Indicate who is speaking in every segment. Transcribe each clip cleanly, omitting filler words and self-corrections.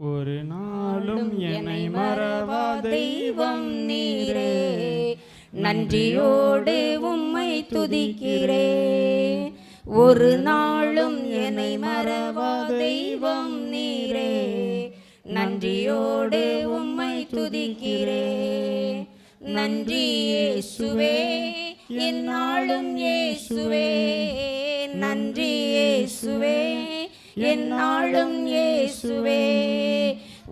Speaker 1: ஒரு நாளும் என்னை மறவா தெய்வம் நீரே, நன்றியோடு உம்மை துதிக்கிறே. ஒரு நாளும் என்னை மறவா தெய்வம் நீரே, நன்றியோடு உம்மை துதிக்கிறே. நன்றி இயேசுவே, என்னாலும் இயேசுவே, நன்றி இயேசுவே, என்னாலும் இயேசுவே.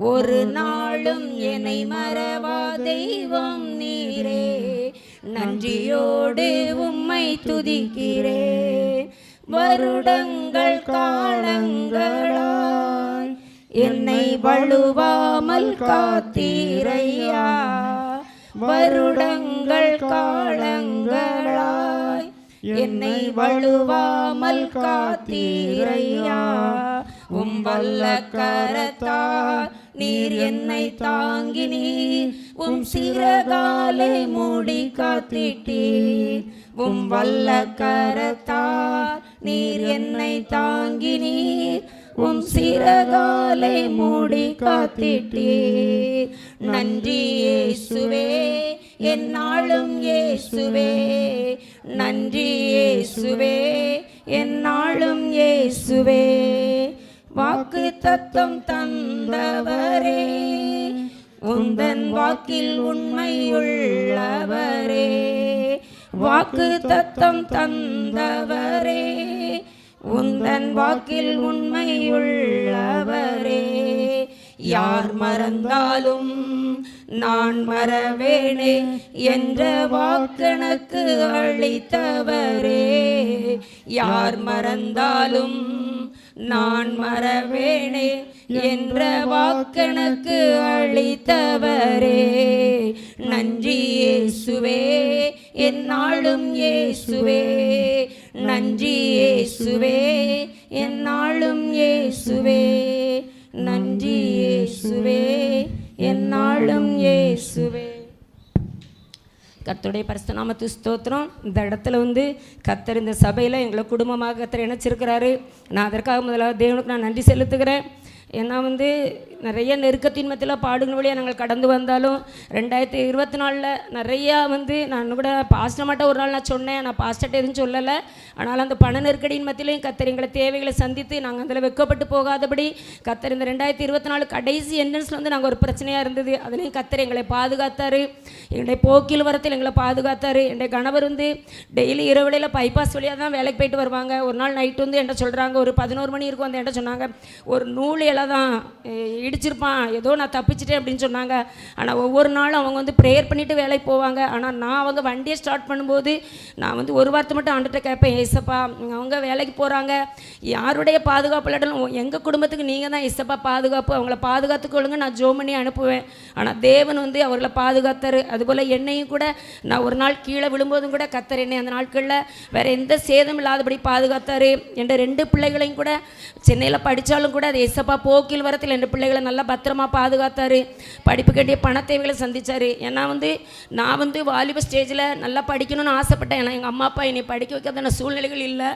Speaker 1: ஒரு நாளும் என்னை மறவா தெய்வம் நீரே, நன்றியோடு உம்மை துதிக்கிறே. வருடங்கள் காலங்களாய் என்னை வழுவாமல் காத்தீரையா, வருடங்கள் காலங்களாய் என்னை வழுவாமல் காத்தீரையா. உம் வல்ல கரத்தால் நீர் என்னை தாங்கினீர், உம் சிறகாலை மூடி காத்திட்டீர். உம் வல்ல கரத்தால் நீர் என்னை தாங்கினீர், உம் சிறகாலை மூடி காத்திட்டீர். நன்றி இயேசுவே, என்னாலும் இயேசுவே, நன்றி இயேசுவே, என்னாலும் இயேசுவே. வாக்கு தத்தம் தந்தவரே, உந்தன் வாக்கில் உண்மையுள்ளவரே. வாக்கு தத்தம் தந்தவரே, உந்தன் வாக்கில் உண்மையுள்ளவரே. யார் மறந்தாலும் நான் மறவேனே என்ற வாக்கெனக்கு அளித்தவரே. யார் மறந்தாலும் நான் மறவேனே என்ற வாக்கெனக்கு அளித்தவரே. நன்றி இயேசுவே, என்னாலும் இயேசுவே, நன்றி இயேசுவே, என்னாலும் இயேசுவே, நன்றி இயேசுவே, என்னாலும் இயேசுவே. கர்த்தருடைய பரிசுத்த நாமத்துக்கு ஸ்தோத்திரம். இந்த இடத்துல கர்த்தர் இந்த சபையில் எங்களை குடும்பமாக கர்த்தர் இணைச்சிருக்கிறாரு. நான் அதற்காக முதலாவது தேவனுக்கு நான் நன்றி செலுத்துகிறேன். ஏன்னா நிறைய நெருக்கத்தின் மத்தியில் பாடுகள் வழியாக நாங்கள் கடந்து வந்தாலும் 2024 நிறையா நான் கூட பாஸ்டர்மாட்ட ஒரு நாள் நான் சொன்னேன், நான் பாஸ்டர்ட்ட எதுவும் சொல்லலை. ஆனால் அந்த பண நெருக்கடியின் மத்தியிலையும் கர்த்தர் எங்களை தேவைகளை சந்தித்து நாங்கள் அதில் வெக்கப்பட்டு போகாதபடி கர்த்தர் இந்த 2024 கடைசி என்ட்ரன்ஸில் நாங்கள் ஒரு பிரச்சனையாக இருந்தது, அதுலேயும் கர்த்தர் எங்களை பாதுகாத்தார். எங்களுடைய போக்கில் வரத்தில் எங்களை பாதுகாத்தார். என்னுடைய கணவர் டெய்லி இரவுலையில் பைபாஸ் வழியாக தான் வேலைக்கு போயிட்டு வருவாங்க. ஒரு நாள் நைட்டு என்கிட்ட சொல்கிறாங்க, ஒரு 11 மணி இருக்கும் என்கிட்ட சொன்னாங்க, ஒரு நூல் எல்லாம் தான் இடிச்சிருப்பான், ஏதோ நான் தப்பிச்சிட்டேன் அப்படின்னு சொன்னாங்க. ஆனால் ஒவ்வொரு நாளும் அவங்க ப்ரேயர் பண்ணிவிட்டு வேலைக்கு போவாங்க. ஆனால் நான் அவங்க வண்டியை ஸ்டார்ட் பண்ணும்போது நான் ஒரு வார்த்தை மட்டும் ஆண்டுகிட்ட கேட்பேன், ஏசப்பா அவங்க வேலைக்கு போகிறாங்க, யாருடைய பாதுகாப்பு இல்லாட்டாலும் எங்கள் குடும்பத்துக்கு நீங்கள் தான் ஏசப்பா பாதுகாப்பு, அவங்கள பாதுகாத்துக்கொள்ளுங்க, நான் ஜோம் பண்ணி அனுப்புவேன். ஆனால் தேவன் அவர்களை பாதுகாத்தார். அதுபோல் என்னையும் கூட நான் ஒரு நாள் கீழே விழும்போதும் கூட கர்த்தர் என்னை அந்த நாட்களில் வேறு எந்த சேதம் இல்லாதபடி பாதுகாத்தார். என் 2 பிள்ளைகளையும் கூட சென்னையில் படித்தாலும் கூட அது ஏசப்பா போக்கில் வரத்தில் 2 பிள்ளைகளை நல்லா பத்திரமா பாதுகாத்தார். படிப்பு கட்டிய பண தேவைகளை சந்தித்தார். ஏன்னா நான் வாலிப ஸ்டேஜில் நல்லா படிக்கணும்னு ஆசைப்பட்டேன். ஏன்னா எங்கள் அம்மா அப்பா என்னை படிக்க வைக்காத சூழ்நிலைகள் இல்லை.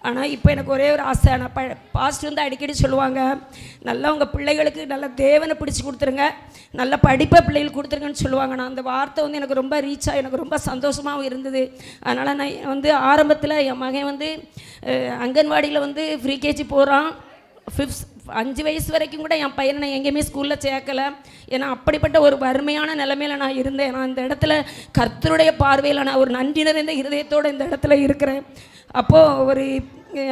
Speaker 1: ஆனால் இப்போ எனக்கு ஒரே ஒரு ஆசை, நான் பாஸ்ட் அடிக்கடி சொல்லுவாங்க, நல்லா உங்கள் பிள்ளைகளுக்கு நல்ல தேவனை பிடிச்சி கொடுத்துருங்க, நல்ல படிப்பை பிள்ளைகளுக்கு கொடுத்துருங்கன்னு சொல்லுவாங்க. நான் அந்த வார்த்தை எனக்கு ரொம்ப ரீச்சாக எனக்கு ரொம்ப சந்தோஷமாகவும் இருந்தது. அதனால் நான் ஆரம்பத்தில் என் மகன் அங்கன்வாடியில் ஃப்ரீகேஜி போகிறான். 5 வயசு வரைக்கும் கூட என் பையனை நான் எங்கேயுமே ஸ்கூலில் சேர்க்கலை. ஏன்னா அப்படிப்பட்ட ஒரு வறுமையான நிலைமையில் நான் இருந்தேன். நான் இந்த இடத்துல கர்த்தருடைய பார்வையில் நான் ஒரு நன்றி நிறைந்த இருதயத்தோடு இந்த இடத்துல இருக்கிறேன். அப்போது ஒரு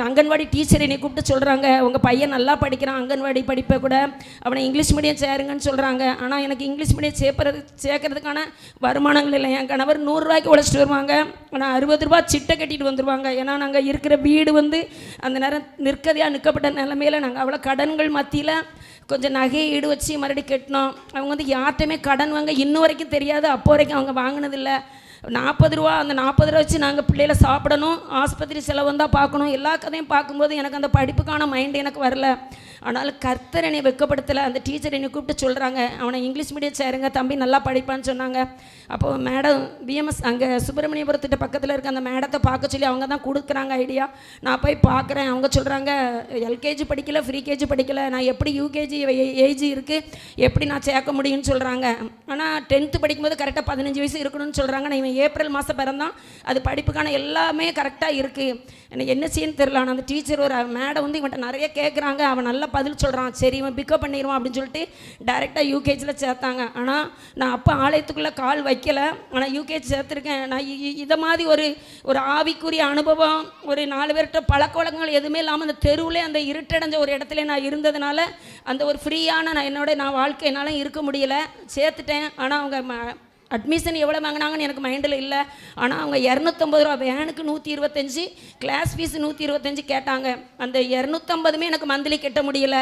Speaker 1: அங்கன்வாடி டீச்சர் என்னை கூப்பிட்டு சொல்கிறாங்க, உங்கள் பையன் நல்லா படிக்கிறான், அங்கன்வாடி படிப்பை கூட அவனை இங்கிலீஷ் மீடியம் சேருங்கன்னு சொல்கிறாங்க. ஆனால் எனக்கு இங்கிலீஷ் மீடியம் சேர்க்கறதுக்கான வருமானங்கள் இல்லை. என் கணவர் 100 ரூபாய்க்கு உழைச்சிட்டு வருவாங்க, ஆனால் 60 ரூபா சிட்டை கட்டிட்டு வந்துடுவாங்க. ஏன்னா நாங்கள் இருக்கிற வீடு அந்த நேரம் நிற்கப்பட்ட நிலைமையில் நாங்கள் அவ்வளோ கடன்கள் மத்தியில் கொஞ்சம் நகையை ஈடு வச்சு மறுபடியும் கட்டினோம். அவங்க யார்கிட்டையுமே கடன் வாங்க இன்னும் வரைக்கும் தெரியாது, அப்போ வரைக்கும் அவங்க வாங்கினதில்லை. 40 ரூபா, அந்த 40 ரூபா வச்சு நாங்கள் பிள்ளைகளை சாப்பிடணும், ஆஸ்பத்திரி செலவு தான் பார்க்கணும். எல்லா கதையும் பார்க்கும்போது எனக்கு அந்த படிப்புக்கான மைண்டு எனக்கு வரல. ஆனாலும் கர்த்தர் என்னை வெட்கப்படுத்தலை. அந்த டீச்சர் என்னை கூப்பிட்டு சொல்கிறாங்க, அவனை இங்கிலீஷ் மீடியம் சேருங்க தம்பி, நல்லா படிப்பான்னு சொன்னாங்க. அப்போது மேடம் பிஎம்எஸ் அங்கே சுப்பிரமணியபுரத்திட்ட பக்கத்தில் இருக்க அந்த மேடத்தை பார்க்க சொல்லி அவங்க தான் கொடுக்குறாங்க ஐடியா. நான் போய் பார்க்குறேன். அவங்க சொல்கிறாங்க, எல்கேஜி படிக்கலை, ஃப்ரீகேஜி படிக்கலை, நான் எப்படி யூகேஜி ஏஜ் இருக்குது, எப்படி நான் சேர்க்க முடியும்னு சொல்கிறாங்க. ஆனால் 10th படிக்கும்போது கரெக்டாக 15 வயசு இருக்கணும்னு சொல்கிறாங்க. நான் இவன் ஏப்ரல் மாதம் பிறந்தான். அது படிப்புக்கான எல்லாமே கரெக்டாக இருக்குது. எனக்கு என்ன செய்யன்னு தெரியல. ஆனால் அந்த டீச்சர் ஒரு மேடம் வந்து இவன்ட்ட நிறைய கேட்குறாங்க. அவன் நல்லா பதில் சொல்கிறான். சரி இவன் பிக்கப் பண்ணிடுவான் அப்படின்னு சொல்லிட்டு டைரெக்டாக யூகேஜியில் சேர்த்தாங்க. ஆனால் நான் அப்போ ஆலயத்துக்குள்ளே கால் வைக்கலை. ஆனால் யூகேஜி சேர்த்துருக்கேன். நான் இதை மாதிரி ஒரு ஆவிக்குரிய அனுபவம், ஒரு 4 பேர்கிட்ட பழக்க வழக்கங்கள் எதுவுமே இல்லாமல் அந்த தெருவில் அந்த இருட்டடைஞ்ச ஒரு இடத்துல நான் இருந்ததுனால அந்த ஒரு ஃப்ரீயான நான் வாழ்க்கை என்னால் இருக்க முடியலை. சேர்த்துட்டேன். ஆனால் அவங்க அட்மிஷன் எவ்வளோ வாங்கினாங்கன்னு எனக்கு மைண்டில் இல்லை. ஆனால் அவங்க 250 ரூபா, வேனுக்கு 125, கிளாஸ் ஃபீஸ் 125 கேட்டாங்க. அந்த 250 எனக்கு மந்த்லி கட்ட முடியலை.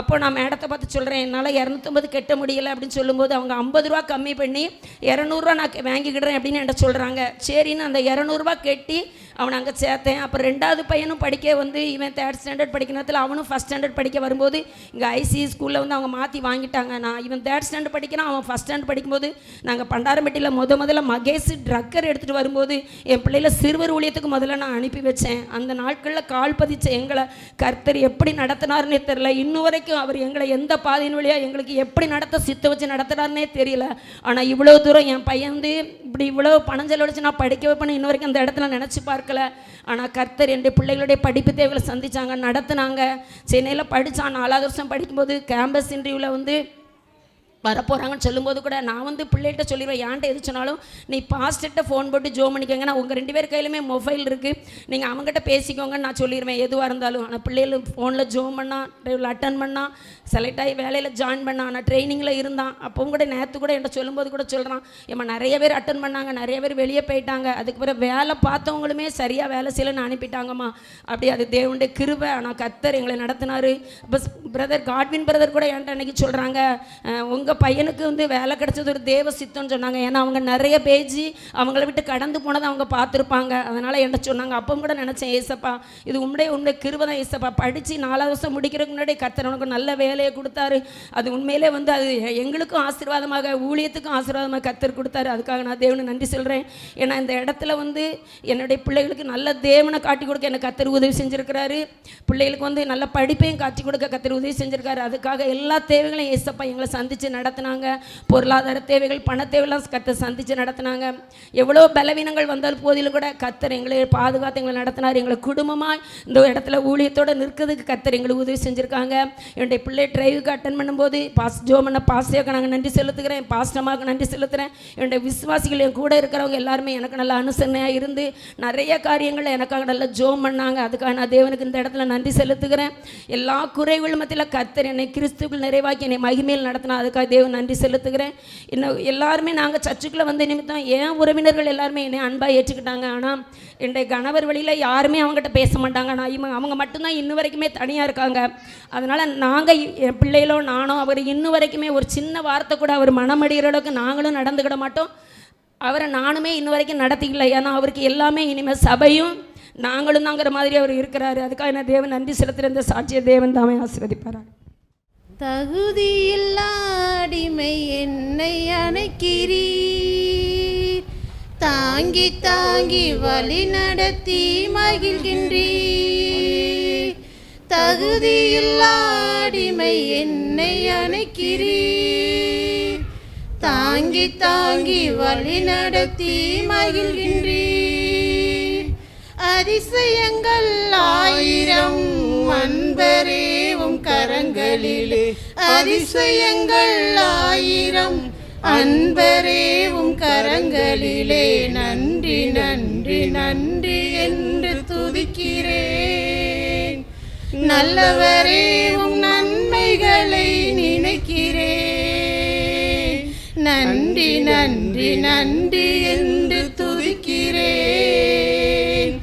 Speaker 1: அப்போ நான் மேடத்தை பார்த்து சொல்கிறேன், என்னால் 250 கட்ட முடியலை அப்படின்னு சொல்லும்போது அவங்க 50 ரூபா கம்மி பண்ணி 200 ரூபா நான் வாங்கிக்கிடுறேன் அப்படின்னு என்கிட்ட சொல்கிறாங்க. சரின்னு அந்த 200 ரூபா கட்டி அவனை அங்கே சேர்த்தேன். அப்புறம் 2வது பையனும் படிக்க வந்து இவன் 3rd ஸ்டாண்டர்ட் படிக்கிற நேரத்தில் அவனும் 1st ஸ்டாண்டர்ட் படிக்க வரும்போது இங்கே ஐசி ஸ்கூலில் வந்து அவங்க மாற்றி வாங்கிட்டாங்க. நான் இவன் 3rd ஸ்டாண்டர்ட் படிக்கிறான், அவன் 1st ஸ்டாண்டர்ட் படிக்கும்போது நாங்கள் பண்டாரம்பட்டியில் முதல்ல மகேஷ் ட்ரக்கர் எடுத்துகிட்டு வரும்போது என் பிள்ளையில சிறுவர் ஊழியத்துக்கு முதல்ல நான் அனுப்பி வச்சேன். அந்த நாட்களில் கால் பதிச்ச எங்களை கர்த்தர் எப்படி நடத்தினார்னே தெரியல. இன்னும் வரைக்கும் அவர் எங்களை எந்த பாதையின் வழியாக எங்களுக்கு எப்படி நடத்த சித்த வச்சு நடத்துனார்னே தெரியல. ஆனால் இவ்வளோ தூரம் என் பையன் வந்து இப்படி இவ்வளோ பணம் செலவழிச்சு நான் படிக்க வைப்பேன்னு இன்ன வரைக்கும் அந்த இடத்துல நினச்சி பார்க்கல. ஆனால் கர்த்தர் என்னுடைய பிள்ளைகளுடைய படிப்பு தேவைகளை சந்திச்சாங்க, நடத்துனாங்க. சென்னையில் படித்தான். 4வது வருஷம் படிக்கும்போது கேம்பஸ் இன்டர்வியூவில் வந்து வரப்போகிறாங்கன்னு சொல்லும்போது கூட நான் வந்து பிள்ளைகிட்ட சொல்லிடுவேன், ஏன்ட்ட எது சொன்னாலும் நீ பாஸ்டர்கிட்ட ஃபோன் போட்டு ஜோம் பண்ணிக்கோங்க, நான் உங்கள் 2 பேர் கையிலுமே மொபைல் இருக்குது, நீங்கள் அவங்ககிட்ட பேசிக்கோங்கன்னு நான் சொல்லிடுவேன் எதுவாக இருந்தாலும். ஆனால் பிள்ளைகள் ஃபோனில் ஜோம் பண்ணால், ட்ரைவில் அட்டன் பண்ணால், செலக்ட் ஆகி வேலையில் ஜாயின் பண்ணான். நான் ட்ரைனிங்கில் இருந்தான். அப்பவும் கூட நேற்று கூட என்கிட்ட சொல்லும்போது கூட சொல்கிறான், ஏம்மா நிறைய பேர் அட்டன் பண்ணாங்க, நிறைய பேர் வெளியே போயிட்டாங்க, அதுக்கு பிறகு வேலை பார்த்தவங்களுமே சரியாக வேலை செய்யலைன்னு அனுப்பிட்டாங்கம்மா. அப்படி அது தேவனுடைய கிருபை. ஆனால் கர்த்தர் எங்களை நடத்தினார். இப்போ பிரதர் காட்வின் பிரதர் கூட என்கிட்ட அன்றைக்கி சொல்கிறாங்க, உங்கள் பையனுக்கு வந்து வேலை கிடைச்சது ஒரு தேவ சித்தம்னு சொன்னாங்க. ஏன்னா அவங்க நிறைய பேஜி அவங்கள விட்டு கடந்து போனதை அவங்க பார்த்துருப்பாங்க. அதனால் என்கிட்ட சொன்னாங்க. அப்போ கூட நினச்சேன், ஏசப்பா இது உண்மையை கிருபை தான் ஏசப்பா. படித்து 4வது வருஷம் முடிக்கிறதுக்கு முன்னாடி கர்த்தர் உனக்கு நல்ல வேலையை கொடுத்தாரு. அது உண்மையிலே வந்து அது எங்களுக்கும் ஆசீர்வாதமாக, ஊழியத்துக்கும் ஆசீர்வாதமாக கர்த்தர் கொடுத்தாரு. அதுக்காக நான் தேவனை நன்றி சொல்கிறேன். ஏன்னா இந்த இடத்துல வந்து என்னுடைய பிள்ளைகளுக்கு நல்ல தேவனை காட்டி கொடுக்க எனக்கு கர்த்தர் உதவி செஞ்சுருக்கிறாரு. பிள்ளைகளுக்கு வந்து நல்ல படிப்பையும் காட்டி கொடுக்க கர்த்தர் உதவி செஞ்சுருக்காரு. அதுக்காக எல்லா தேவைகளையும் ஏசப்பா எங்களை சந்தித்து நடத்தினாங்க. பொருளாதார தேவைகள், பண தேவைலாம் கர்த்தர் சந்தித்து நடத்தினாங்க. எவ்வளோ பலவீனங்கள் வந்தால் போதிலும் கூட கர்த்தர் எங்களை பாதுகாத்து எங்களை நடத்தினார். எங்களை குடும்பமாக இந்த இடத்துல ஊழியத்தோடு நிற்கிறதுக்கு கர்த்தர் எங்களுக்கு உதவி செஞ்சுருக்காங்க. என்னுடைய பிள்ளை டிரைவுக்கு அட்டன் பண்ணும்போது ஜோமண்ண பாஸ்டருக்கு நாங்கள் நன்றி செலுத்துகிறேன், பாஸ்டமாவுக்கு நன்றி செலுத்துகிறேன். என்னுடைய விசுவாசிகள் என் கூட இருக்கிறவங்க எல்லாருமே எனக்கு நல்ல அனுசரணையாக இருந்து நிறைய காரியங்களில் எனக்காக நல்லா ஜோம் பண்ணாங்க. அதுக்காக நான் தேவனுக்கு இந்த இடத்துல நன்றி செலுத்துகிறேன். எல்லா குறைகள் மத்தியில் கர்த்தர் என்னை கிறிஸ்துக்குள் நிறைவாக்கி என்னை மகிமையில் நடத்தினா அதுக்காக தேவன் நன்றி செலுத்துகிறேன். இன்னும் எல்லாருமே நாங்கள் சர்ச்சுக்குள்ளே வந்த நிமித்தம் என் உறவினர்கள் எல்லாருமே என்னை அன்பாக ஏற்றுக்கிட்டாங்க. ஆனால் என்னுடைய கணவர் வழியில் யாருமே அவங்ககிட்ட பேச மாட்டாங்க. ஆனால் அவங்க மட்டும்தான் இன்னும் வரைக்குமே தனியாக இருக்காங்க. அதனால் நாங்கள் என் பிள்ளைகளோ நானோ அவர் இன்னும் வரைக்குமே ஒரு சின்ன வார்த்தை கூட அவர் மனமடிகிற அளவுக்கு நாங்களும் நடந்துக்கிட மாட்டோம். அவரை நானுமே இன்னும் வரைக்கும் நடத்திக்கல. ஏன்னா அவருக்கு எல்லாமே இனிமேல் சபையும் நாங்களும் தாங்கிற மாதிரி அவர் இருக்கிறாரு. அதுக்காக நான் தேவன் நன்றி செலுத்துகிற இந்த சாட்சியை தேவன் தாமே ஆசீர்வதிப்பார்.
Speaker 2: தகுதியில்லா அடிமை என்னை அணைக்கிறீர், தாங்கி தாங்கி வழி நடத்தி மகிழ்கின்றீர். தகுதியில்லா அடிமை என்னை அணைக்கிறீர், தாங்கி தாங்கி வழி நடத்தி மகிழ்கின்றீர். அதிசயங்கள் 1000 அன்பரே உம் கரங்களிலே, அதிசயங்கள் 1000 அன்பரே உம் கரங்களிலே. நன்றி நன்றி நன்றி என்று துதிக்கிறேன். நல்லவரே உம் நன்மைகளை நினைக்கிறேன். நன்றி நன்றி நன்றி என்று துதிக்கிறேன்.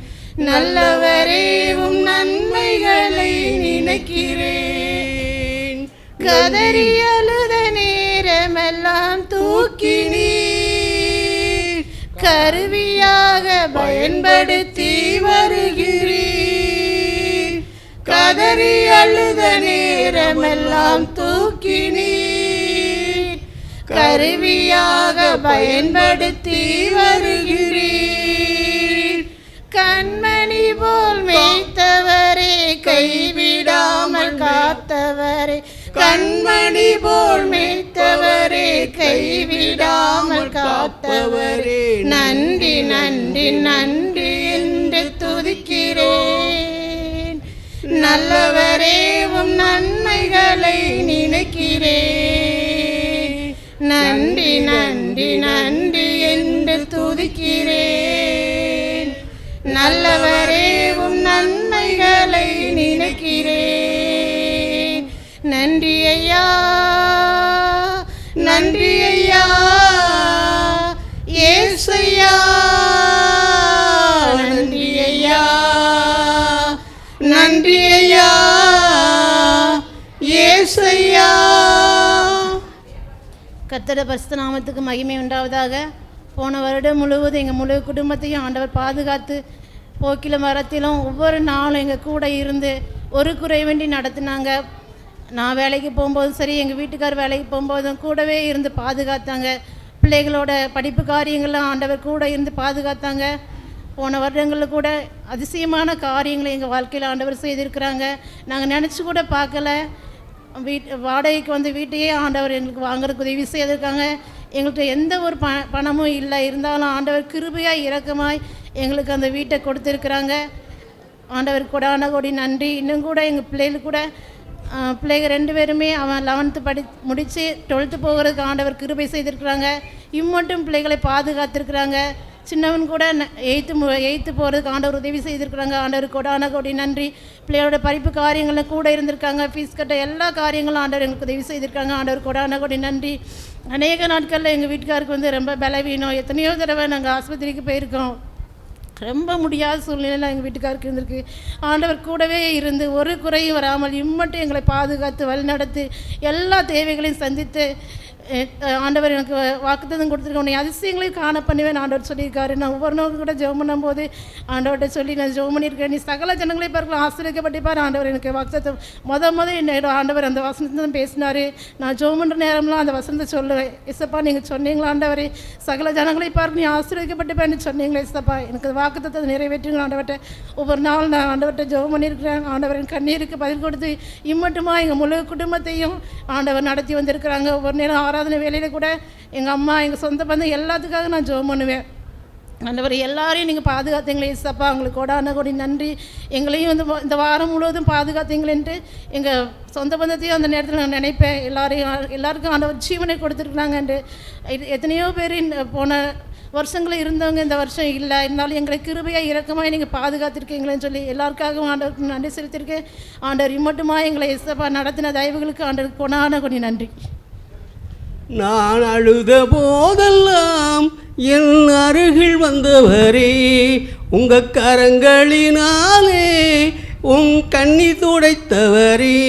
Speaker 2: நல்லவரே உம் நன்மைகளை நினைக்கிறேன். கதறி அழுத நேரமெல்லாம் தூக்கி நீர் கருவியாக பயன்படுத்தி வருகிறீர். கதறி அழுத நேரமெல்லாம் தூக்கினீர். கருவியாக பயன்படுத்தி வருகிறீர். கண்மணி போல் மேய்த்தவரே, கைவிடாமல் காத்தவரே, கண்மணி போல் மேய்த்தவரே, கைவிடாமல் காத்தவரே, நன்றி நன்றி நன்றி என்று துதிக்கிறேன். நல்லவரே, உம் நன்மைகளை நினைக்கிறேன். நன்றி நன்றி நன்றி என்று துதிக்கிறேன். நல்லவரே, உம் நன்மைகளை நினைக்கிறேன். நன்றி ஐயா, நன்றி ஐயா, ஏசையா, நன்றி ஐயா, நன்றி ஐயா, ஏசையா. கர்த்தருடைய பரிசுத்த நாமத்துக்கு மகிமை உண்டாவதாக. போன வருடம் முழுவதும் எங்கள் முழு குடும்பத்தையும் ஆண்டவர் பாதுகாத்து போக்கில மரத்திலும் ஒவ்வொரு நாளும் எங்கள் கூட இருந்து ஒரு குறைவேண்டி நடத்தினாங்க. நான் வேலைக்கு போகும்போதும் சரி, எங்கள் வீட்டுக்கார் வேலைக்கு போகும்போதும் கூடவே இருந்து பாதுகாத்தாங்க. பிள்ளைகளோட படிப்பு காரியங்கள்லாம் ஆண்டவர் கூட இருந்து பாதுகாத்தாங்க. போன வருடங்களில் கூட அதிசயமான காரியங்களை எங்கள் வாழ்க்கையில் ஆண்டவர் செய்திருக்கிறாங்க. நாங்கள் நினச்சி கூட பார்க்கல. வாடகைக்கு வந்து வீட்டையே ஆண்டவர் எங்களுக்கு வாங்குறதுக்கு உதவி செய்திருக்காங்க. எங்கள்கிட்ட எந்த ஒரு பணமும் இல்லை, இருந்தாலும் ஆண்டவர் கிருபையாய் இரக்கமாய் எங்களுக்கு அந்த வீட்டை கொடுத்துருக்குறாங்க. ஆண்டவர் கொடான கோடி நன்றி. இன்னும் கூட எங்கள் பிள்ளைகள் கூட பிள்ளைகள் 2 பேருமே அவன் 11th முடித்து 12th போகிறதுக்கு ஆண்டவர் கிருபை செய்திருக்கிறாங்க. இம்மட்டும் பிள்ளைகளை பாதுகாத்திருக்கிறாங்க. சின்னவன் கூட 8th போகிறதுக்கு ஆண்டவர் உதவி செய்திருக்கிறாங்க. ஆண்டவர் கொடான கோடி நன்றி. பிள்ளைகளோட படிப்பு காரியங்களில் கூட இருந்திருக்காங்க. ஃபீஸ் கட்ட எல்லா காரியங்களும் ஆண்டவர் எங்களுக்கு உதவி செய்திருக்காங்க. ஆண்டவர் கொடான கோடி நன்றி. அநேக நாட்களில் எங்கள் வீட்டுக்காருக்கு வந்து ரொம்ப பலவீனம். எத்தனையோ தடவை நாங்கள் ஆஸ்பத்திரிக்கு போயிருக்கோம். ரொம்ப முடியாத சூழ்நிலையில் எங்கள் வீட்டுக்காருக்கு இருந்திருக்கு. ஆண்டவர் கூடவே இருந்து ஒரு குறையும் வராமல் இம்மட்டும் எங்களை பாதுகாத்து வழிநடத்தி எல்லா தேவைகளையும் சந்தித்து ஆண்டவர் எனக்கு வாக்குத்தத்தம் கொடுத்துருக்க. உன்னை அதிசயங்களையும் காண பண்ணுவேன் ஆண்டவர் சொல்லியிருக்காரு. நான் ஒவ்வொரு நாளும் கூட ஜெபம் பண்ணும்போது ஆண்டவர்கிட்ட சொல்லி நான் ஜெபம் பண்ணியிருக்கேன். நீ சகல ஜனங்களை பார்க்கலாம் ஆசீர்வதிக்கப்பட்டிருப்பார் ஆண்டவர் எனக்கு வாக்குத்தத்தம் என்னோட ஆண்டவர் அந்த வசனத்தை தான் பேசினார். நான் ஜெபம் பண்ணுற நேரம்லாம் அந்த வசனத்தை சொல்லுவேன். இசப்பா நீங்கள் சொன்னீங்களா ஆண்டவரே, சகல ஜனங்களை பார்க்க நீ ஆசீர்வதிக்கப்பட்டிருப்பேன்னு சொன்னீங்களே இசப்பா, எனக்கு வாக்குத்தத்தத்தை நிறைவேற்றுங்க ஆண்டவர்கிட்ட. ஒவ்வொரு நாள் நான் ஆண்டவர்கிட்ட ஜெபம் பண்ணியிருக்கிறேன். ஆண்டவர் என் கண்ணீருக்கு பதில் கொடுத்து இம்மட்டுமா எங்கள் முழு குடும்பத்தையும் ஆண்டவர் நடத்தி வந்திருக்கிறாங்க. ஒவ்வொரு நேரம் ஆராதனை வேலையில் கூட எங்கள் அம்மா, எங்கள் சொந்த பந்தம் எல்லாத்துக்காக நான் ஜெபம் பண்ணுவேன். ஆண்டவர் எல்லாரையும் நீங்கள் பாதுகாத்தீங்களே இசப்பா, உங்களுக்கு கோடான கோடி நன்றி. எங்களையும் வந்து இந்த வாரம் முழுவதும் பாதுகாத்தீங்களேன்ட்டு எங்கள் சொந்த பந்தத்தையும் அந்த நேரத்தில் நான் நினைப்பேன். எல்லாருக்கும் ஆண்டவர் ஜீவனை கொடுத்துருக்குறாங்கன்ட்டு. எத்தனையோ பேர் போன வருஷங்களில் இருந்தவங்க இந்த வருஷம் இல்லை, இருந்தாலும் எங்களை கிருபையாக இரக்கமாக நீங்கள் பாதுகாத்திருக்கீங்களேன்னு சொல்லி எல்லாருக்காகவும் ஆண்டவருக்கு நன்றி செலுத்தியிருக்கேன். ஆண்டவர் இம்மட்டுமா எங்களை இசப்பா நடத்தின தயவுகளுக்கு ஆண்டவருக்கு கொடான கோடி நன்றி.
Speaker 3: நான் அழுத போதெல்லாம் என் அருகில் வந்தவரே, உங்க கரங்களினாலே உன் கண்ணி துடைத்தவரே.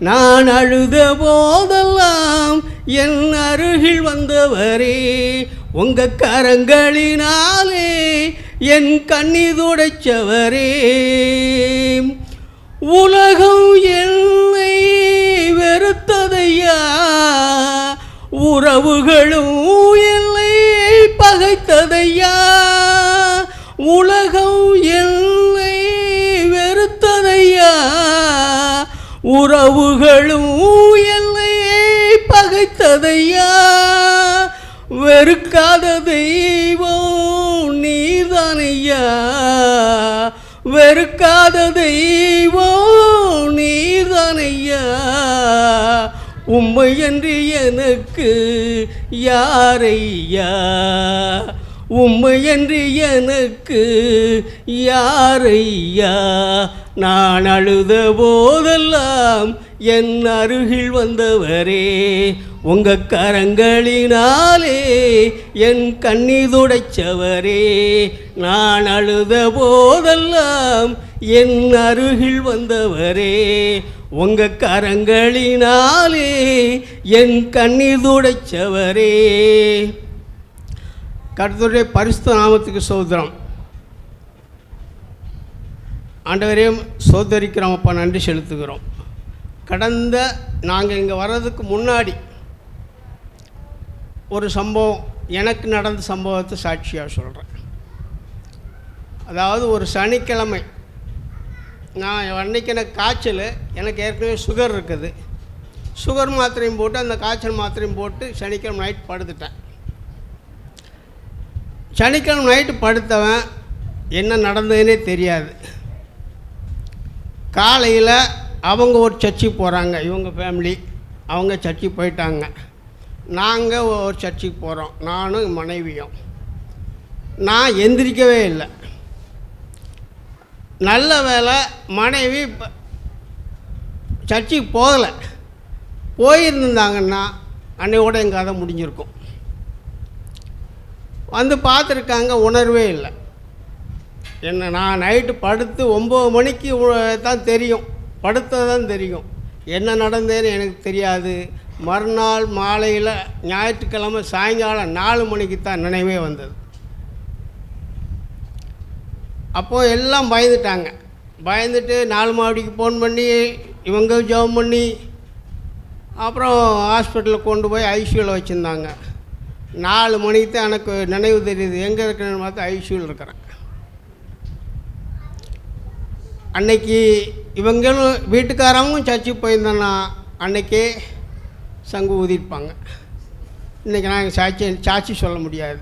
Speaker 3: நான் அழுத போதெல்லாம் என் அருகில் வந்தவரே, உங்க கரங்களினாலே என் கண்ணி துடைச்சவரே. உலகம் என்னை வெறுத்ததையா, உறவுகளும் என்னை பகைத்ததையா. உலகம் என்னை வெறுத்ததையா, உறவுகளும் என்னை பகைத்ததையா. வெறுக்காத தெய்வம் நீதானையா, வெறுக்காத தெய்வம் நீதானையா. உம்மையன்றி எனக்கு யாரையா, உம்மையன்றி எனக்கு யாரையா. நான் அழுத போதெல்லாம் என் அருகில் வந்தவரே, உங்க கரங்களினாலே என் கண்ணி துடைச்சவரே. நான் அழுத போதெல்லாம் என் அருகில் வந்தவரே, உங்க கரங்களினாலே என் கண்ணீர் துடைச்சவரே. கர்த்தருடைய பரிசுத்த நாமத்துக்கு ஸ்தோத்திரம். ஆண்டவரையும் சோதரிக்கிறோம் அப்பா, நன்றி செலுத்துகிறோம். கடந்த நாங்கள் இங்கே வர்றதுக்கு முன்னாடி ஒரு சம்பவம், எனக்கு நடந்த சம்பவத்தை சாட்சியாக சொல்கிறேன். அதாவது ஒரு சனிக்கிழமை, நான் அன்றைக்கி எனக்கு காய்ச்சல், எனக்கு ஏற்கனவே சுகர் இருக்குது. சுகர் மாத்திரையும் போட்டு அந்த காய்ச்சல் மாத்திரையும் போட்டு சனிக்கிழமை நைட் படுத்துட்டேன். சனிக்கிழமை நைட்டு படுத்தவன் என்ன நடந்ததுன்னே தெரியாது. காலையில் அவங்க ஒரு சர்ச்சுக்கு போகிறாங்க, இவங்க ஃபேமிலி, அவங்க சர்ச்சுக்கு போயிட்டாங்க. நாங்கள் ஒரு சர்ச்சுக்கு போகிறோம், நானும் மனைவியும். நான் எந்திரிக்கவே இல்லை. நல்ல வேளை மனைவி சர்ச்சுக்கு போகலை. போயிருந்தாங்கன்னா அன்னையோட எங்கள் கதை முடிஞ்சிருக்கும். வந்து பார்த்துருக்காங்க, உணர்வே இல்லை. என்ன, நான் நைட்டு படுத்து 9 மணிக்கு தான் தெரியும், படுத்தது தான் தெரியும். என்ன நடந்ததுன்னு எனக்கு தெரியாது. மறுநாள் மாலையில் ஞாயிற்றுக்கிழமை சாயங்காலம் 4 மணிக்கு தான் நினைவே வந்தது. அப்போது எல்லாம் பயந்துட்டாங்க. பயந்துட்டு 4 மணிக்கு ஃபோன் பண்ணி இவங்க ஜெபம் பண்ணி அப்புறம் ஹாஸ்பிட்டலில் கொண்டு போய் ஐசியூவில் வச்சுருந்தாங்க. 4 மணிக்கு தான் எனக்கு நினைவு தெரியுது, எங்கே இருக்கிறேன்னு பார்த்து ஐசியூவில் இருக்கிறேன். அன்னைக்கு இவங்களும் வீட்டுக்காரவங்களும் சர்ச்சுக்கு போயிருந்தோன்னா அன்றைக்கே சங்கு ஊதிருப்பாங்க. இன்றைக்கி நாங்கள் சாட்சி சொல்ல முடியாது.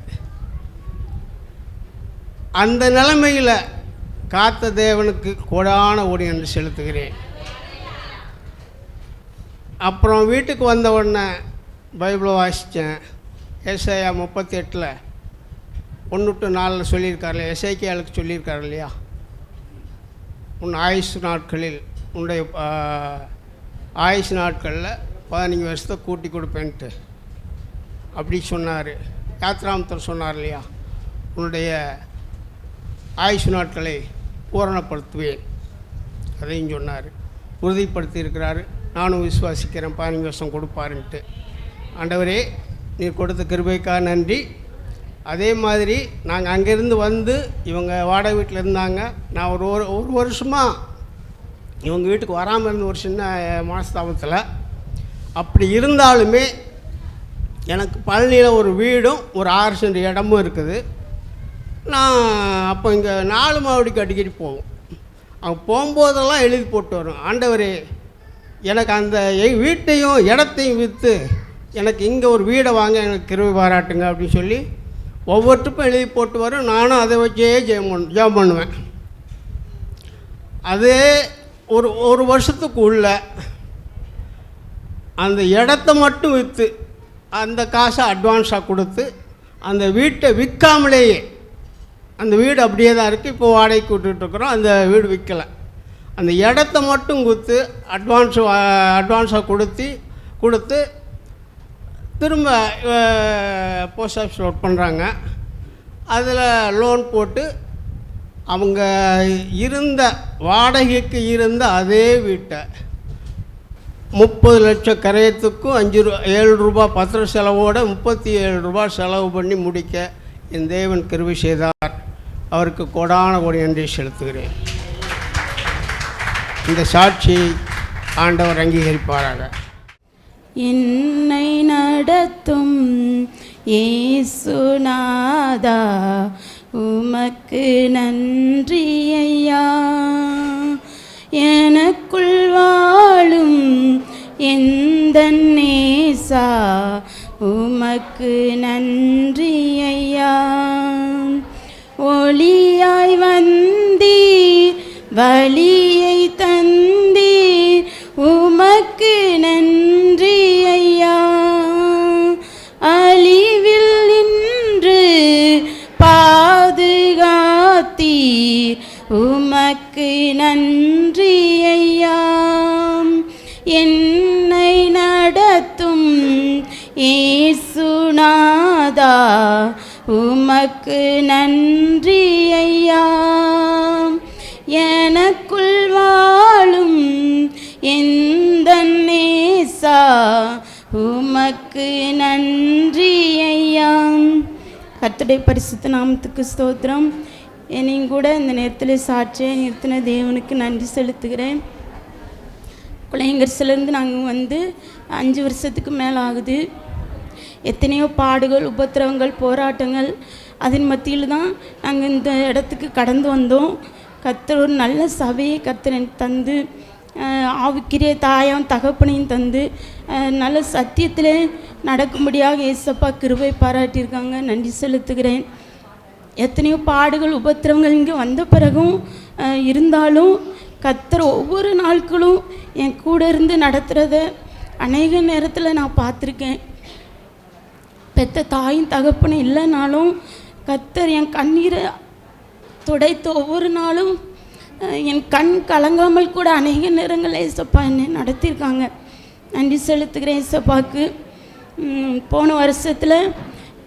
Speaker 3: அந்த நிலைமையில் காத்த தேவனுக்கு கோடான ஓடி என்று செலுத்துகிறேன். அப்புறம் வீட்டுக்கு வந்த உடனே பைபிளை வாசித்தேன். ஏசாயா 38 1-4 சொல்லியிருக்காரு. எசேக்கியாளுக்கு சொல்லியிருக்காரு இல்லையா, உன் ஆயுசு நாட்களில் உன்னுடைய ஆயுசு நாட்களில் 15 வருஷத்தை கூட்டி கொடுப்பேன்ட்டு அப்படி சொன்னார். யாத்ராமத்தர் சொன்னார் இல்லையா, உன்னுடைய ஆயுசு நாட்களை பூரணப்படுத்துவேன், அதையும் சொன்னார். உறுதிப்படுத்தி இருக்கிறாரு. நானும் விசுவாசிக்கிறேன் 15 வருஷம் கொடுப்பாருன்ட்டு. ஆண்டவரே, நீர் கொடுத்த கிருபைக்காக நன்றி. அதே மாதிரி நாங்கள் அங்கேருந்து வந்து இவங்க வாடகை வீட்டில் இருந்தாங்க. நான் ஒரு வருஷமாக இவங்க வீட்டுக்கு வராமல் இருந்த ஒரு சின்ன மனஸ்தாபத்தில். அப்படி இருந்தாலுமே எனக்கு பழனியில் ஒரு வீடும் ஒரு 6 சென்ட் இடமும் இருக்குது. நான் அப்போ இங்கே 4 மாவடிக்கு அடிக்கடி போவோம். அங்கே போகும்போதெல்லாம் எழுதி போட்டு வரும், ஆண்டவரே எனக்கு அந்த வீட்டையும் இடத்தையும் விற்று எனக்கு இங்கே ஒரு வீடை வாங்க எனக்கு கிருபை பாராட்டுங்க அப்படின்னு சொல்லி ஒவ்வொருத்துக்கும் எழுதி போட்டு வரும். நானும் அதை வச்சே ஜெபம் பண்ணுவேன். அதே ஒரு வருஷத்துக்கு உள்ள அந்த இடத்த மட்டும் விற்று அந்த காசை அட்வான்ஸாக கொடுத்து அந்த வீட்டை விற்காமலேயே, அந்த வீடு அப்படியே தான் இருக்குது, இப்போ வாடகைக்கு விட்டுட்டுருக்குறோம், அந்த வீடு விற்கலை. அந்த இடத்த மட்டும் கொடுத்து அட்வான்ஸாக கொடுத்து திரும்ப போஸ்ட் ஆஃபீஸில் ஒர்க் பண்ணுறாங்க. அதில் லோன் போட்டு அவங்க இருந்த வாடகைக்கு இருந்த அதே வீட்டை 30 லட்சம் கரையத்துக்கும் 7 ரூபா பத்திர செலவோடு 37 ரூபா செலவு பண்ணி முடிக்க என் தேவன் கிருபை செய்தார். அவருக்கு கோடான கோடி நன்றி செலுத்துகிறேன். இந்த சாட்சி ஆண்டவர் அங்கீகரிப்பாராக.
Speaker 4: என்னை நடத்தும் இயேசுநாதா, உமக்கு நன்றி ஐயா. எனக்குள் வாழும் எந்தன் நேசா, உமக்கு நன்றி ஐயா. ஒளியாய் வந்தீர், வழியை தந்தீர், உமக்கு நன்றி ஐயா. அழிவில் நின்று பாதுகாத்தீர், உமக்கு நன்றி ஐயா. என்னை நடத்தும் இயேசுநாதா, உமக்கு நன்றி ஐயா. எனக்குள் வாழும் எந்தன் நேசா, உமக்கு நன்றி ஐயா. கர்த்தருடைய பரிசுத்த நாமத்துக்கு ஸ்தோத்திரம். என்னையும் கூட இந்த நேரத்தில் சாட்சியாக நிறுத்தின தேவனுக்கு நன்றி செலுத்துகிறேன். குலையங்கர்ஸ்லேருந்து நாங்கள் வந்து 5 வருஷத்துக்கு மேலே ஆகுது. எத்தனையோ பாடுகள், உபத்திரவங்கள், போராட்டங்கள், அதன் மத்தியில் தான் நாங்கள் இந்த இடத்துக்கு கடந்து வந்தோம். கர்த்தர் ஒரு நல்ல சபையை கர்த்தர் எனக்கு தந்து, ஆவிக்கிரிய தாயாம் தகப்பனையும் தந்து, நல்ல சத்தியத்தில் நடக்கும்படியாக ஏசப்பா கிருபை பாராட்டியிருக்காங்க. நன்றி செலுத்துகிறேன். எத்தனையோ பாடுகள், உபத்திரவங்கள் இங்கே வந்த பிறகும் இருந்தாலும் கர்த்தர் ஒவ்வொரு நாட்களும் என் கூட இருந்து நடத்துகிறத அநேக நேரத்தில் நான் பார்த்துருக்கேன். பெத்த தாயும் தகப்பனும் இல்லைனாலும் கர்த்தர் என் கண்ணீரை துடைத்து ஒவ்வொரு நாளும் என் கண் கலங்காமல் கூட அநேக நேரங்களில் ஏசப்பா என்னை நடத்தியிருக்காங்க. நன்றி செலுத்துகிறேன் ஏசப்பாவுக்கு. போன வருஷத்தில்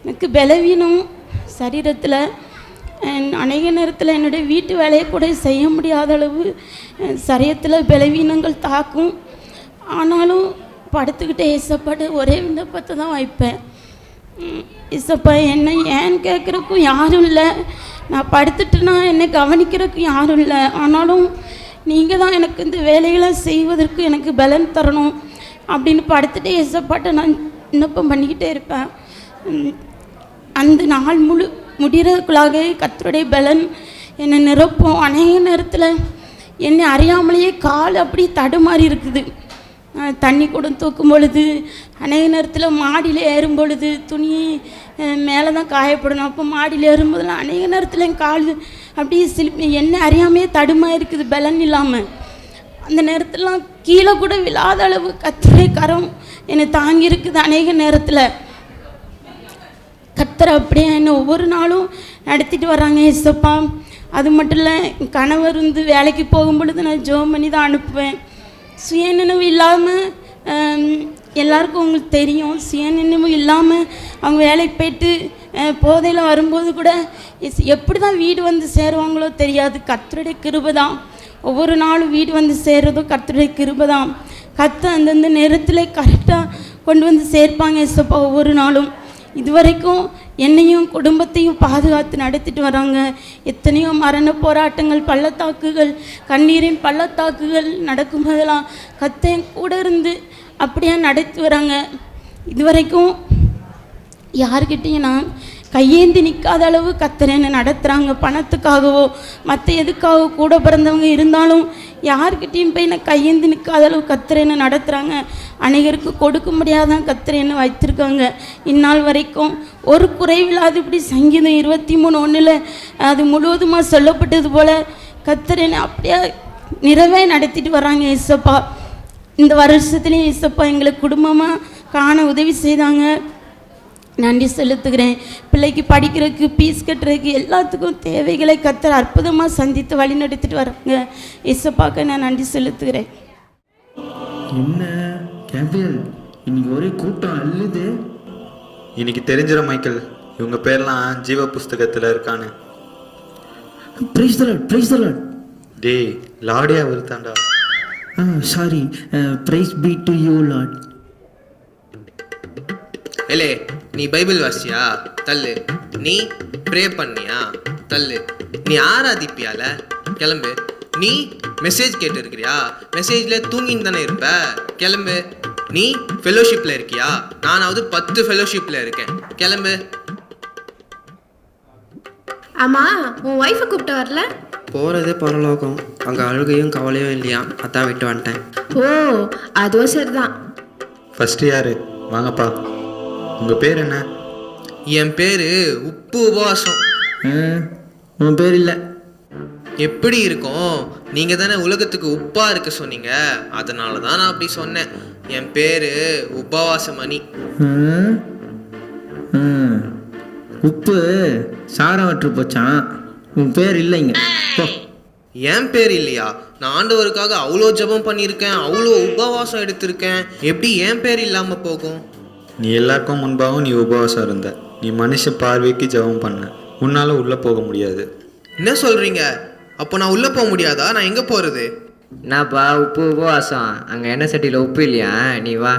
Speaker 4: எனக்கு பலவீனம் சரீரத்தில், அநேக நேரத்தில் என்னுடைய வீட்டு வேலையை கூட செய்ய முடியாத அளவு சரீரத்தில் பலவீனங்கள் தாக்கும். ஆனாலும் படுத்துக்கிட்டே ஏசப்பாட்டு ஒரே விண்ணப்பத்தை தான் வைப்பேன். ஏசப்பா என்னை ஏன்னு கேட்குறக்கும் யாரும் இல்லை, நான் படுத்துட்டுனா என்னை கவனிக்கிறதுக்கு யாரும் இல்லை, ஆனாலும் நீங்கள் தான் எனக்கு இந்த வேலைகளை செய்வதற்கு எனக்கு பலன் தரணும் அப்படின்னு படுத்துகிட்டே ஏசப்பாட்டை நான் விண்ணப்பம் பண்ணிக்கிட்டே இருப்பேன். அந்த நாள் முடிகிறதுக்குள்ளாக கர்த்தருடைய பலன் என்னை நிரப்பும். அநேக நேரத்தில் என்னை அறியாமலேயே கால் அப்படி தடுமாறி இருக்குது. தண்ணி கூட தூக்கும் பொழுது, அநேக நேரத்தில் மாடியில் ஏறும் பொழுது துணி மேலே தான் காயப்படணும். அப்போ மாடியில் ஏறும்போதெல்லாம் அநேக நேரத்தில் என் கால் அப்படியே என்ன அறியாமையே தடுமாறி இருக்குது பலன் இல்லாமல். அந்த நேரத்திலலாம் கீழே கூட விழாத அளவு கர்த்தருடைய கரம் என்னை தாங்கியிருக்குது. அநேக நேரத்தில் கர்த்தர் அப்படியே என்னை ஒவ்வொரு நாளும் நடத்திட்டு வராங்க ஏசப்பா. அது மட்டும் இல்லை, கணவர் வந்து வேலைக்கு போகும் பொழுது நான் ஜெபம் பண்ணி தான் அனுப்புவேன். சுயநினைவு இல்லாமல், எல்லாருக்கும் உங்களுக்கு தெரியும், சுயநினைவு இல்லாமல் அவங்க வேலைக்கு போய்ட்டு போதையில் வரும்போது கூட எப்படி தான் வீடு வந்து சேருவாங்களோ தெரியாது. கர்த்தருடைய கிருபை தான். ஒவ்வொரு நாளும் வீடு வந்து சேர்றதும் கர்த்தருடைய கிருபை தான். கர்த்தர் அந்தந்த நேரத்தில் கரெக்டாக கொண்டு வந்து சேர்ப்பாங்க ஏசப்பா. ஒவ்வொரு நாளும் இதுவரைக்கும் என்னையும் குடும்பத்தையும் பாதுகாத்து நடத்திட்டு வராங்க. எத்தனையோ மரண போராட்டங்கள், பள்ளத்தாக்குகள், கண்ணீரின் பள்ளத்தாக்குகள் நடக்கும் போதெல்லாம் கர்த்தர் கூட இருந்து அப்படியே நடத்தி வராங்க. இதுவரைக்கும் யாருக்கிட்டையும் நான் கையேந்தி நிற்காத அளவு கர்த்தர் என்னை நடத்துகிறாங்க. பணத்துக்காகவோ மற்ற எதுக்காகவோ கூட பிறந்தவங்க இருந்தாலும் யார்கிட்டையும் போய் நான் கையேந்தி நிற்காத அளவு கர்த்தர் என்னை நடத்துகிறாங்க. அநேகருக்கு கொடுக்க முடியாதான் கர்த்தர் என்னை வைத்திருக்காங்க. இந்நாள் வரைக்கும் ஒரு குறைவில்லாது இப்படி சங்கீதம் 23:1 அது முழுவதுமாக சொல்லப்பட்டது போல் கர்த்தர் என்னை அப்படியே நிறைவே நடத்திட்டு வராங்க ஏசப்பா. இந்த வருஷத்துலேயும் ஏசப்பா எங்களுக்கு குடும்பமாக காண உதவி செய்தாங்க. நன்றி செலுத்துகிறேன். பிள்ளைக்கு படிக்கிறதுக்கு, ஃபீஸ் கட்டுறதுக்கு, எல்லாத்துக்கும் தேவைகளை கர்த்தர் அற்புதமாக சந்தித்து வழி நடத்திட்டு வராங்க ஏசப்பாக்க நான் நன்றி செலுத்துகிறேன்.
Speaker 5: என்ன கேபியல், இன்னைக்கு ஒரே கூட்டம் அள்ளுது.
Speaker 6: இன்னைக்கு தெரிஞ்சிடும் மைக்கேல், இவங்க பேர்லாம் ஜீவ புஸ்தகத்தில் இருக்கானு.
Speaker 5: Praise the Lord, praise the Lord.
Speaker 6: டேய் லாடியா வருத்தாண்டா.
Speaker 5: Sorry, praise be to you Lord.
Speaker 7: ஏலே, நீ பைபிள் வாசியா? தள்ளு. நீ ப்ரே பண்ணியா? தள்ளு. நீ ஆராதிப்பியால? கிளம்பு. நீ மெசேஜ் கேட்டு இருக்கிறியா? மெசேஜில் தூங்கின்னு தானே இருப்ப? கிளம்பு. நீ ஃபெலோஷிப்பில் இருக்கியா? நானாவது 10 ஃபெலோஷிப்பில் இருக்கேன். கிளம்பு.
Speaker 8: ஆமாம், உன் ஒய்ஃபை கூப்பிட்டு வரல?
Speaker 9: போகிறதே பரலோகம், அங்கே அழுகையும் கவலையும் இல்லையா, அதான் விட்டு வந்துட்டேன்.
Speaker 8: ஓ, அதுவும் சரிதான்.
Speaker 6: ஃபஸ்ட்டு யார்? வாங்கப்பா. உங்கள் பேர் என்ன?
Speaker 7: என் பேர் உப்பு உபவாசம்.
Speaker 5: உன் பேர் இல்லை.
Speaker 7: எப்படி இருக்கும்? நீங்கள் தானே உலகத்துக்கு உப்பாக இருக்க சொன்னீங்க, அதனால தான் நான் அப்படி சொன்னேன். என் பேர் உபவாசமணி.
Speaker 5: உப்பு சாரவற்று போச்சான், உன் பேர் இல்லைங்க.
Speaker 7: என் பேர் இல்லையா? நான் ஆண்டவருக்காக அவ்வளோ ஜெபம் பண்ணியிருக்கேன், அவ்வளோ உபவாசம் எடுத்திருக்கேன். எப்படி என் பேர் இல்லாமல் போகும்?
Speaker 6: நீ எல்லாருக்கும் முன்பாகவும் நீ உபவாசம் இருந்த. நீ மனுஷ பார்வைக்கு ஜெபம் பண்ண. உன்னால் உள்ளே போக முடியாது.
Speaker 7: என்ன சொல்கிறீங்க? அப்போ நான் உள்ளே போக முடியாதா? நான் எங்கே போகிறது?
Speaker 9: என்னப்பா உப்பு உபவாசம்? அங்கே எண்ணெய் சட்டியில் உப்பு இல்லையா? நீ வா.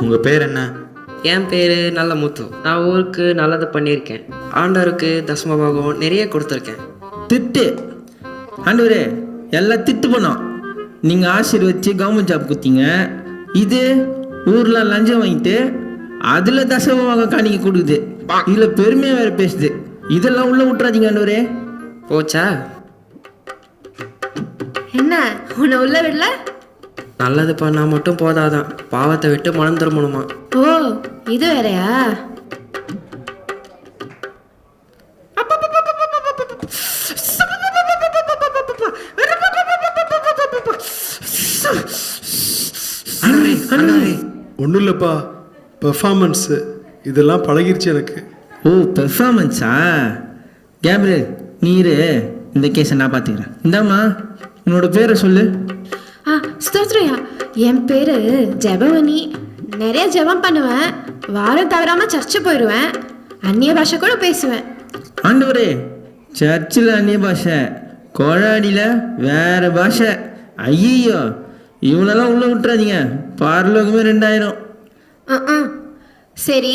Speaker 6: உங்கள் பேர் என்ன?
Speaker 9: என் பேர் நல்ல முத்து. நான் ஊருக்கு நல்லது பண்ணியிருக்கேன். ஆண்டவருக்கு தசமபாகம் நிறைய கொடுத்துருக்கேன்.
Speaker 5: திட்டு ஆண்டவரே எல்லாம் திட்டு பண்ணோம். நீங்கள் ஆசீர்வதிச்சு கவர்மெண்ட் ஜாப் கொடுத்தீங்க. இது ஊரில் லஞ்சம் வாங்கிட்டு அதில் தசமமாக காணிக்க கொடுக்குது. இதில் பெருமையாக வேறு பேசுது. இதெல்லாம் உள்ளே விட்டுறாதீங்க ஆண்டவரே.
Speaker 9: போச்சா?
Speaker 8: என்ன உன்னை உள்ள விடல?
Speaker 9: நல்லது பண்ணால் மட்டும் போதாதான், பாவத்தை விட்டு மனம் திரும்பணுமா?
Speaker 8: ஓ இது வேறையா?
Speaker 10: ஒன்றும் இல்லைப்பா, பெர்ஃபார்மன்ஸு இதெல்லாம் பழகிருச்சு எனக்கு.
Speaker 5: ஓ பெர்ஃபார்மன்ஸா? கேப்ரியல் நீரு இந்த கேஸை நான் பார்த்துக்கிறேன். இந்தாம்மா உன்னோட பேரை சொல்லு.
Speaker 8: ஸ்தோத்ரையா, என் பேர் ஜெபவனி. நிறைய ஜெபம் பண்ணுவேன், வாரம் தவறாமல் சர்ச்சு போயிடுவேன், அந்நிய பாஷை கூட பேசுவேன்.
Speaker 5: ஆண்டவரே, சர்ச்சில் அந்நிய பாஷை, கோழாடியில் வேறு பாஷை. ஐயோ இவனெல்லாம் உள்ளே விட்டுறாதீங்க, பரலோகமே 2000.
Speaker 8: சரி,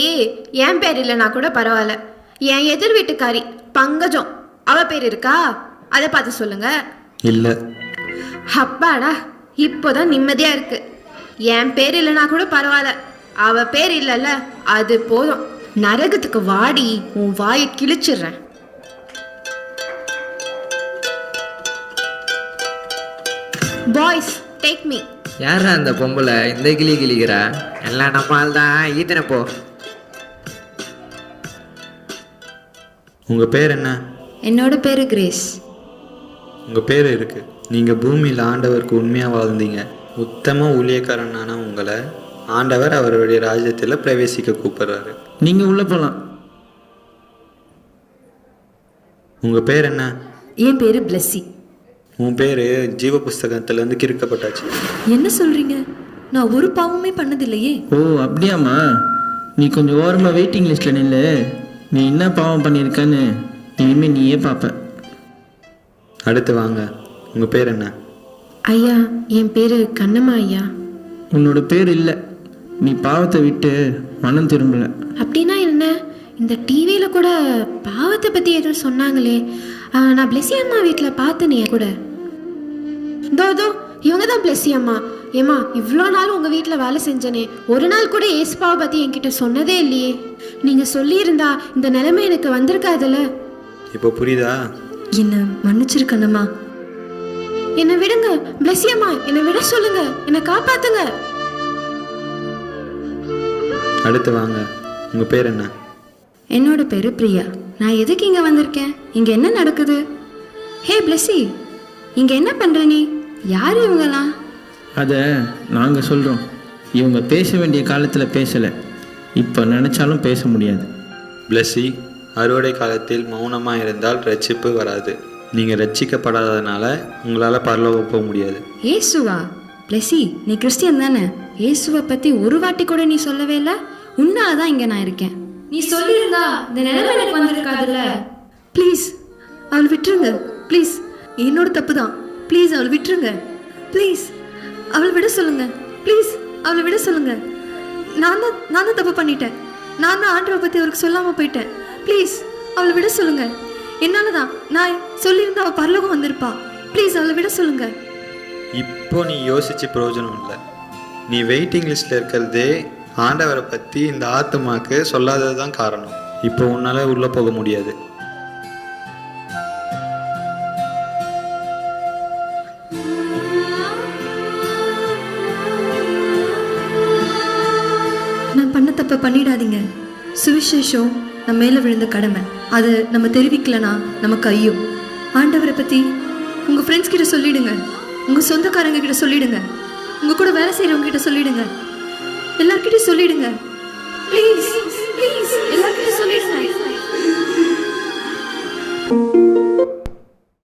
Speaker 8: என் பேர் இல்லைனா கூட பரவாயில்ல. என் எதிர் வீட்டுக்காரி பங்கஜம், அவ பேர் இருக்கா? அதை பார்த்து சொல்லுங்க.
Speaker 6: இல்லை.
Speaker 8: அப்பாடா, இப்போதான் நிம்மதியா இருக்கு. என் பேர் இல்லைனா கூட பரவாயில்ல, அவ பேர் இல்லைல்ல, அது போதும். நரகத்துக்கு வாடி, உன் வாயை கிழிச்சிடுறேன். Boys take me.
Speaker 7: யாரா அந்த பொம்பளை இந்த கிளி கிளிக்கிறா? எல்லாம் நம்மால் தான் ஈத்தனப்போ.
Speaker 6: உங்கள் பேர் என்ன?
Speaker 8: என்னோட பேரு கிரேஸ்.
Speaker 6: உங்கள் பேர் இருக்குது. நீங்கள் பூமியில் ஆண்டவருக்கு உண்மையாக வாழ்ந்தீங்க. உத்தம ஊழியக்காரனான உங்களை ஆண்டவர் அவருடைய ராஜ்யத்தில் பிரவேசிக்க கூப்பிட்றாரு.
Speaker 5: நீங்கள் உள்ளே போகலாம்.
Speaker 6: உங்கள் பேர் என்ன?
Speaker 11: என் பேர் பிளஸ்ஸி.
Speaker 6: உன் பேர் ஜீவ புஸ்தகத்திலேருந்து கிறுக்கப்பட்டாச்சு.
Speaker 11: என்ன சொல்கிறீங்க? நான் ஒரு பாவமே பண்ணதில்லையே.
Speaker 5: ஓ அப்படியாம்மா, நீ கொஞ்சம் ஓரமாக வெயிட்டிங் லிஸ்ட்டில் நில்லு. நீ என்ன பாவம் பண்ணியிருக்கன்னு இனிமேல் நீயே பார்ப்ப.
Speaker 6: அடுத்து வாங்க. உங்கள் பேர் என்ன?
Speaker 8: ஐயா, என் பேரு கண்ணம்மா ஐயா.
Speaker 5: உன்னோட பேர் இல்லை, நீ பாவத்தை விட்டு மனம் திரும்பலை.
Speaker 8: அப்படின்னா என்ன? இந்த டிவியில் கூட பாவத்தை பற்றி எதுவும் சொன்னாங்களே. நான் பிளெஸி அம்மா வீட்டில் பார்த்தனே கூட. தோ இவங்க தான் பிளெஸி அம்மா. ஏம்மா, இவ்வளோ நாள் உங்கள் வீட்டில் வேலை செஞ்சனே, ஒரு நாள் கூட ஏசுப்பாவை பற்றி என்கிட்ட சொன்னதே இல்லையே. நீங்கள் சொல்லியிருந்தா இந்த நிலைமை எனக்கு வந்திருக்காதுல்ல.
Speaker 6: இப்போ புரியுதா?
Speaker 11: என்ன மன்னிச்சிருக்கணுமா?
Speaker 8: என்னை விடுங்க பிளெஸி அம்மா, என்னை விட சொல்லுங்க, என்னை காப்பாத்துங்க.
Speaker 6: அடுத்து வாங்க. உங்கள் பேர் என்ன?
Speaker 11: என்னோட பேரு பிரியா. நான் எதுக்கு இங்கே வந்திருக்கேன்? இங்கே என்ன நடக்குது? ஹே பிளெஸி, இங்கே என்ன பண்ணுற நீ? யார் இவங்கலாம்?
Speaker 5: அதை நாங்கள் சொல்கிறோம். இவங்க பேச வேண்டிய காலத்தில் பேசலை, இப்போ நினச்சாலும் பேச முடியாது.
Speaker 6: பிளஸி, அறுவடை காலத்தில் மௌனமாக இருந்தால் ரட்சிப்பு வராது. நீங்கள் ரட்சிக்கப்படாததுனால உங்களால் பரலோகம் போக முடியாது.
Speaker 11: ஏசுவா? பிளெஸி, நீ கிறிஸ்டியன் தானே? ஏசுவை பற்றி ஒரு வாட்டி கூட நீ சொல்லவே இல்லை. உன்னால தான் இங்கே நான் இருக்கேன். நீ சொல்லியிருந்தா இந்த நிலைமை எனக்கு வந்திருக்காதுல்ல. ப்ளீஸ் அவள் விட்டுருங்க. ப்ளீஸ், என்னோட தப்பு தான். ப்ளீஸ் அவள் விட்டுருங்க. ப்ளீஸ் அவள் விட சொல்லுங்க. ப்ளீஸ் அவளை விட சொல்லுங்க. நான் தான் தப்பு பண்ணிட்டேன். நான் தான் ஆண்டவரை பற்றி அவருக்கு சொல்லாமல் போயிட்டேன். ப்ளீஸ் அவளை விட சொல்லுங்க. என்னால் தான். நான் சொல்லியிருந்தா அவள் பரலோகம் வந்திருப்பா. ப்ளீஸ் அவளை விட சொல்லுங்க.
Speaker 6: இப்போ நீ யோசிச்சு பிரயோஜனம் இல்லை. நீ வெயிட்டிங் லிஸ்ட்டில் இருக்கிறதே ஆண்டவரை பற்றி இந்த ஆத்துமாக்கு சொல்லாதது தான் காரணம். இப்போ உன்னால் உள்ளே போக முடியாது.
Speaker 11: நான் பண்ண தப்பை பண்ணிடாதீங்க. சுவிசேஷம் நம்ம மேலே விழுந்த கடமை. அது நம்ம தெரிவிக்கலனா நமக்கு ஐயோ. ஆண்டவரை பற்றி உங்கள் ஃப்ரெண்ட்ஸ் கிட்ட சொல்லிடுங்க, உங்கள் சொந்தக்காரங்க கிட்ட சொல்லிடுங்க, உங்கள் கூட வேலை செய்கிறவங்க கிட்ட சொல்லிடுங்க, எல்லார்கிட்டையும் சொல்லிடுங்க. ப்ளீஸ் ப்ளீஸ் எல்லார்கிட்டையும் சொல்லிடுங்க.